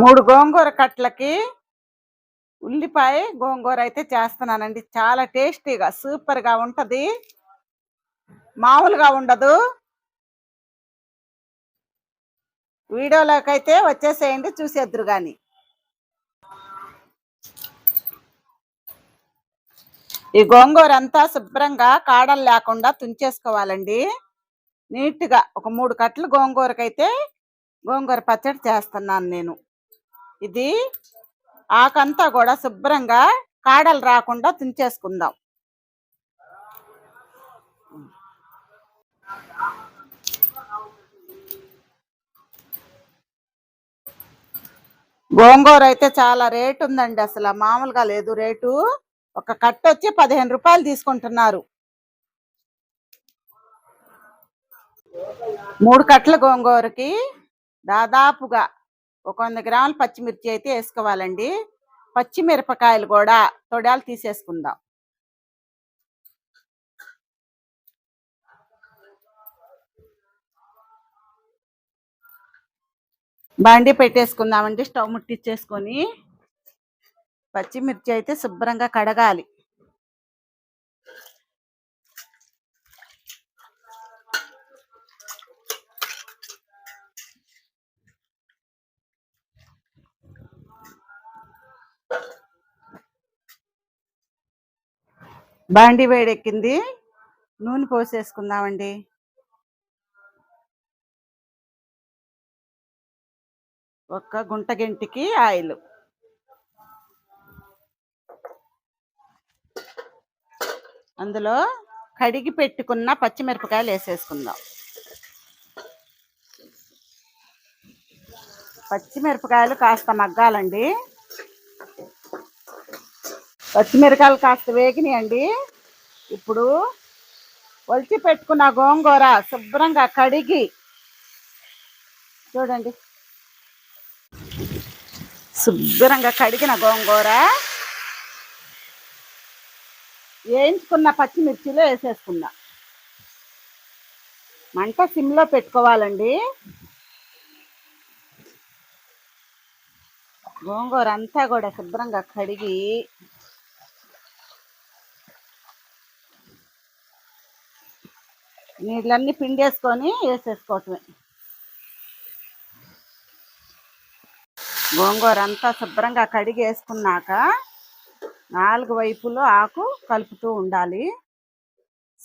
3 గోంగూర కట్లకి ఉల్లిపాయ గోంగూర అయితే చేస్తున్నానండి. చాలా టేస్టీగా సూపర్‌గా ఉంటది. మామూలుగా ఉండదు. వీడియోలోకైతే వచ్చేసేయండి చూసేద్దురు గాని. ఈ గోంగూర అంతా శుభ్రంగా కాడలు లేకుండా తుంచేసుకోవాలండి. నీట్‌గా ఒక 3 కట్టలు గోంగూరకైతే గోంగూర పచ్చడి చేస్తున్నాను నేను. ఇది ఆకంతా కూడా శుభ్రంగా కాడలు రాకుండా తుంచేసుకుందాం. గోంగూర అయితే చాలా రేటు ఉందండి, అసలు మామూలుగా లేదు రేటు. ఒక కట్ట వచ్చి 15 రూపాయలు తీసుకుంటున్నారు. 3 కట్టల గోంగూరకి దాదాపుగా ఒక 100 గ్రాముల పచ్చిమిర్చి అయితే వేసుకోవాలండి. పచ్చిమిరపకాయలు కూడా తొడాలు తీసేసుకుందాం. బాండి పెట్టేసుకుందామండి. స్టవ్ ముట్టించేసుకొని పచ్చిమిర్చి అయితే శుభ్రంగా కడగాలి. బాండి వేడెక్కింది, నూనె పోసేసుకుందామండి. ఒక గుంట గంటికి ఆయిల్, అందులో కడిగి పెట్టుకున్న పచ్చిమిరపకాయలు వేసేసుకుందాం. పచ్చిమిరపకాయలు కాస్త మగ్గాలండి. పచ్చిమిరపకాయలు కాస్త వేగినాయండి. ఇప్పుడు ఒలిచి పెట్టుకున్న గోంగూర శుభ్రంగా కడిగి చూడండి, శుభ్రంగా కడిగిన గోంగూర వేయించుకున్న పచ్చిమిర్చిలో వేసేసుకుందాం. మంట సిమ్లో పెట్టుకోవాలండి. గోంగూర అంతా కూడా శుభ్రంగా కడిగి నీళ్ళన్నీ పిండేసుకొని వేసేసుకోవటమే. గోంగూర అంతా శుభ్రంగా కడిగి వేసుకున్నాక 4 వైపులో ఆకు కలుపుతూ ఉండాలి.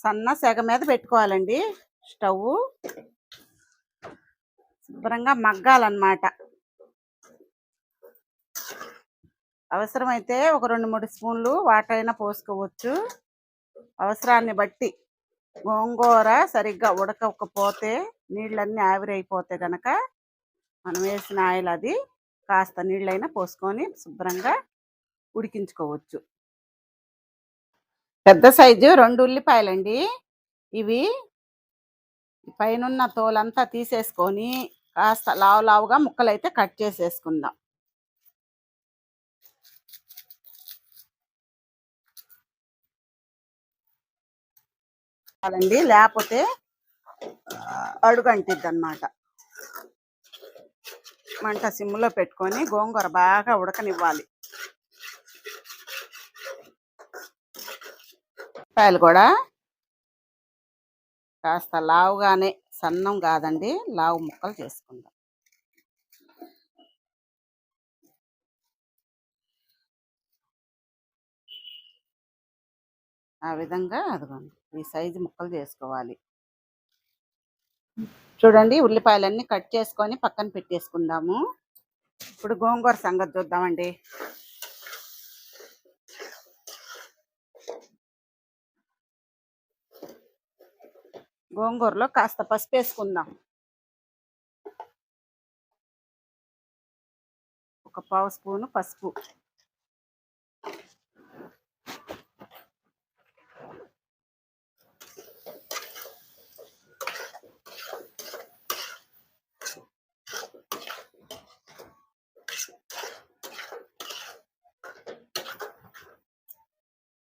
సన్న సెగ మీద పెట్టుకోవాలండి స్టవ్. శుభ్రంగా మగ్గాలన్నమాట. అవసరమైతే ఒక 2-3 స్పూన్లు వాటర్ అయినా పోసుకోవచ్చు, అవసరాన్ని బట్టి. గోంగూర సరిగ్గా ఉడకకపోతే నీళ్ళన్నీ ఆవిరైపోతే కనుక మనం వేసిన ఆయిల్ అది కాస్త నీళ్ళైనా పోసుకొని శుభ్రంగా ఉడికించుకోవచ్చు. పెద్ద సైజు 2 ఉల్లిపాయలండి. ఇవి పైనున్న తోలంతా తీసేసుకొని కాస్త లావుగా ముక్కలైతే కట్ చేసేసుకుందాం. అదండి, లేకపోతే అడుగంటిద్ది అన్నమాట. మంట సిమ్లో పెట్టుకొని గోంగూర బాగా ఉడకనివ్వాలి. ఉల్లిపాయలు కూడా కాస్త లావుగానే, సన్నం కాదండి, లావు ముక్కలు చేసుకుందాం. ఆ విధంగా అదిగోండి ఈ సైజు ముక్కలు చేసుకోవాలి. చూడండి, ఉల్లిపాయలన్నీ కట్ చేసుకొని పక్కన పెట్టేసుకుందాము. ఇప్పుడు గోంగూర సంగతి చూద్దామండి. గోంగూరలో కాస్త పసుపు వేసుకుందాం. ఒక 1/2 స్పూను పసుపు.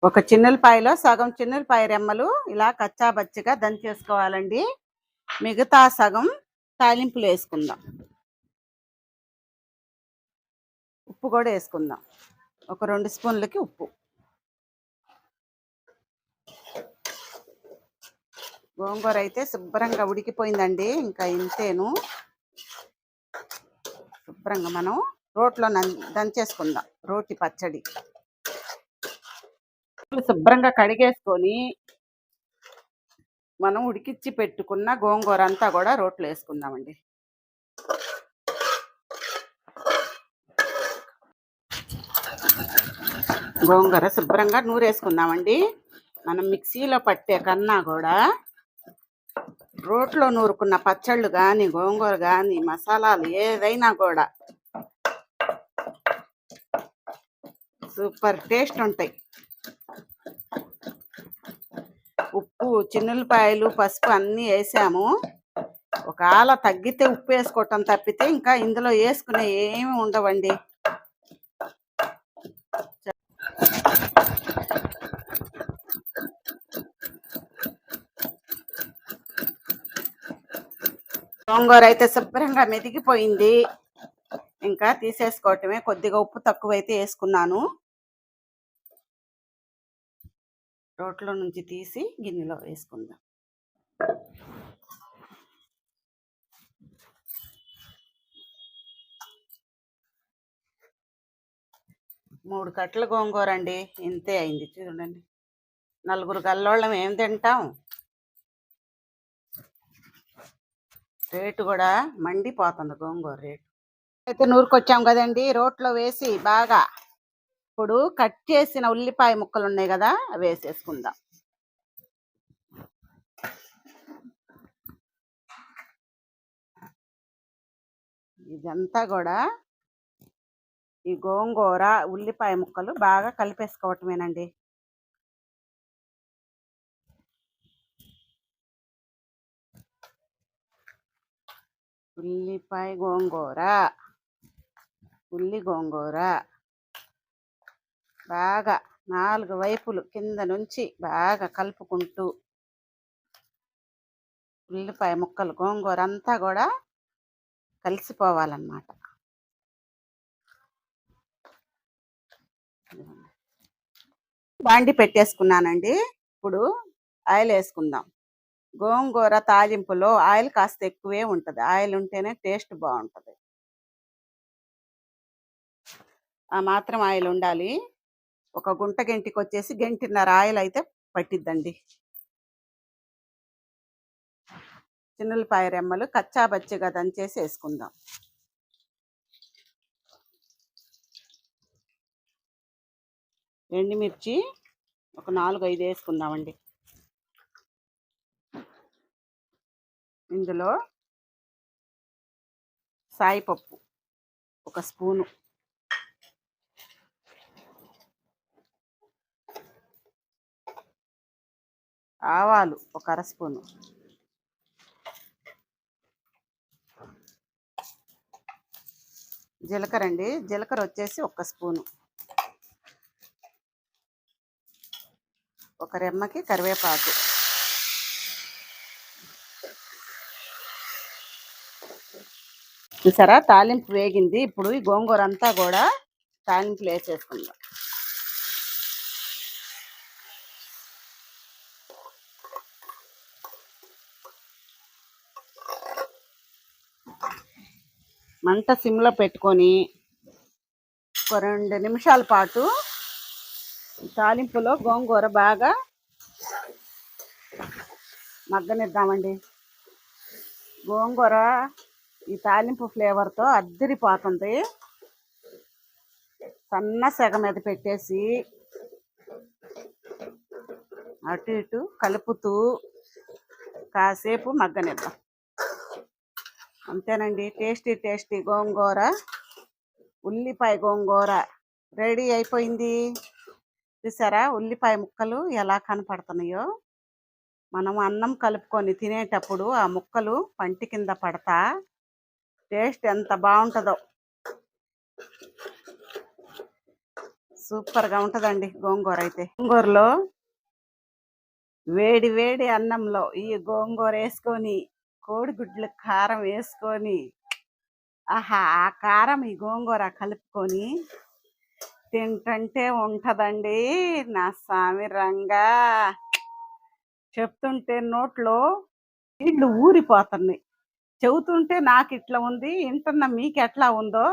ఒక చిన్నులపాయలో సగం చిన్నులపాయ రెమ్మలు ఇలా కచ్చాబచ్చిగా దంచేసుకోవాలండి. మిగతా సగం తాలింపులు వేసుకుందాం. ఉప్పు కూడా వేసుకుందాం. ఒక 2 స్పూన్లకి ఉప్పు. గోంగూర అయితే శుభ్రంగా ఉడికిపోయిందండి. ఇంకా ఇంతేను. శుభ్రంగా మనం రోట్లో దంచేసుకుందాం. రోటి పచ్చడి శుభ్రంగా కడిగేసుకొని మనం ఉడికిచ్చి పెట్టుకున్న గోంగూర అంతా కూడా రోట్లో వేసుకుందామండి. గోంగూర శుభ్రంగా నూరేసుకుందామండి. మనం మిక్సీలో పట్టే కన్నా కూడా రోట్లో నూరుకున్న పచ్చళ్ళు కానీ, గోంగూర కానీ, మసాలాలు ఏదైనా కూడా సూపర్ టేస్ట్ ఉంటాయి. ఉప్పు, చిన్నులపాయలు, పసుపు అన్నీ వేసాము. ఒకవేళ తగ్గితే ఉప్పు వేసుకోవటం తప్పితే ఇంకా ఇందులో వేసుకునే ఏమి ఉండవండి. గోంగూర అయితే శుభ్రంగా మెదిగిపోయింది. ఇంకా తీసేసుకోవటమే. కొద్దిగా ఉప్పు తక్కువైతే వేసుకున్నాను. రోట్లో నుంచి తీసి గిన్నెలో వేసుకుందాం. మూడు కట్టల గోంగూర అండి. ఇంతే అయింది చూడండి. 4 గల్లోళ్ళం ఏం తింటాం. రేటు కూడా మండిపోతుంది గోంగూర రేటు. అయితే నూరుకొచ్చాం కదండి, రోట్లో వేసి బాగా ఇప్పుడు కట్ చేసిన ఉల్లిపాయ ముక్కలు ఉన్నాయి కదా, అవి వేసేసుకుందాం. ఇదంతా కూడా ఈ గోంగూర ఉల్లిపాయ ముక్కలు బాగా కలిపేసుకోవటమేనండి. ఉల్లిపాయ గోంగూర, ఉల్లి గోంగూర బాగా 4 వైపులు కింద నుంచి బాగా కలుపుకుంటూ ఉల్లిపాయ ముక్కలు గోంగూర అంతా కూడా కలిసిపోవాలన్నమాట. బాండి పెట్టేసుకున్నానండి. ఇప్పుడు ఆయిల్ వేసుకుందాం. గోంగూర తాలింపులో ఆయిల్ కాస్త ఎక్కువే ఉంటుంది. ఆయిల్ ఉంటేనే టేస్ట్ బాగుంటుంది. ఆ మాత్రం ఆయిల్ ఉండాలి. ఒక గుంట గంటికి వచ్చేసి 1.5 ఆయిల్ అయితే పట్టిద్దండి. చిన్నులపాయ రెమ్మలు కచ్చా బచ్చిగా దంచేసి వేసుకుందాం. ఎండుమిర్చి ఒక 4-5 వేసుకుందామండి. ఇందులో సాయిపప్పు 1 స్పూను, ఆవాలు 1 అర స్పూను, జీలకర్ర అండి. జీలకర్ర వచ్చేసి 1 స్పూను, 1 రెమ్మకి కరివేపాకు, చూసారా తాలింపు వేగింది. ఇప్పుడు ఈ గోంగూర అంతా కూడా తాలింపులు వేసేసుకుందాం. మంట సిమ్లో పెట్టుకొని ఒక 2 నిమిషాల పాటు తాలింపులో గోంగూర బాగా మగ్గనిద్దామండి. గోంగూర ఈ తాలింపు ఫ్లేవర్తో అద్దరిపోతుంది. సన్న సెగ మీద పెట్టేసి అటు ఇటు కలుపుతూ కాసేపు మగ్గనిద్దాం. అంతేనండి. టేస్టీ గోంగూర ఉల్లిపాయ గోంగూర రెడీ అయిపోయింది. చూసారా ఉల్లిపాయ ముక్కలు ఎలా కనపడుతున్నాయో. మనం అన్నం కలుపుకొని తినేటప్పుడు ఆ ముక్కలు పంటి కింద పడతా టేస్ట్ ఎంత బాగుంటుందో. సూపర్గా ఉంటుందండి గోంగూర అయితే. గోంగూరలో వేడి వేడి అన్నంలో ఈ గోంగూర వేసుకొని కోడిగుడ్లు కారం వేసుకొని ఆహా! ఆ కారం ఈ గోంగూర కలుపుకొని తింటంటే ఉంటదండి. నా సామి రంగా చెప్తుంటే నోట్లో నీళ్ళు ఊరిపోతున్నాయి. చెబుతుంటే నాకిట్లా ఉంది. ఇంటున్న మీకెట్లా ఉందో,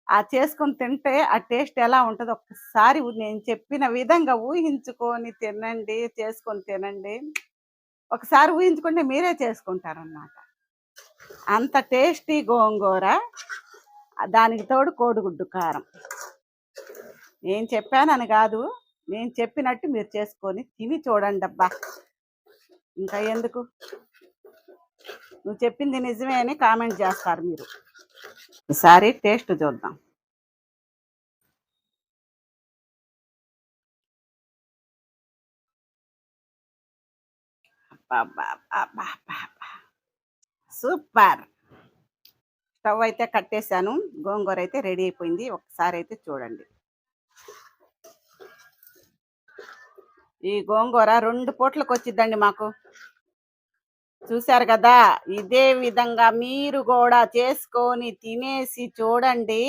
ఆ చేసుకొని తింటే ఆ టేస్ట్ ఎలా ఉంటదో ఒక్కసారి నేను చెప్పిన విధంగా ఊహించుకొని తినండి. చేసుకొని తినండి. ఒకసారి ఊహించుకుంటే మీరే చేసుకుంటారనమాట. అంత టేస్టీ గోంగూర. దానికి తోడు కోడిగుడ్డు కారం. నేను చెప్పానని గాదు. నేను చెప్పినట్టు మీరు చేసుకొని తిని చూడండబ్బా! ఇంకా ఎందుకు? నువ్వు చెప్పింది నిజమే అని కామెంట్ జేస్తారు మీరు. ఈసారి టేస్ట్ చూద్దాం. అబ్బబ్బబ్బబ్బబ్బా! సూపర్! స్టవ్ అయితే కట్టేసాను. గోంగూర అయితే రెడీ అయిపోయింది. ఒకసారైతే చూడండి. ఈ గోంగూర 2 పూటలకొచ్చిద్దండి మాకు. చూసారు గదా! ఇదే విధంగా మీరు గూడా చేసుకొని తినేసి చూడండి.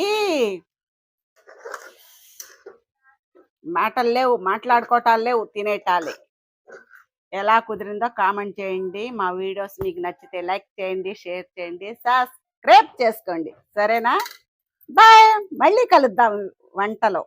మాటలు లేవు, మాట్లాడుకోవటాలు లేవు, తినేటాలే. ఎలా కుదిరిందో కామెంట్ చేయండి. మా వీడియోస్ మీకు నచ్చితే లైక్ చేయండి, షేర్ చేయండి, సబ్స్క్రైబ్ చేసుకోండి. సరేనా? బాయ్! మళ్ళీ కలుద్దాం వంటలో.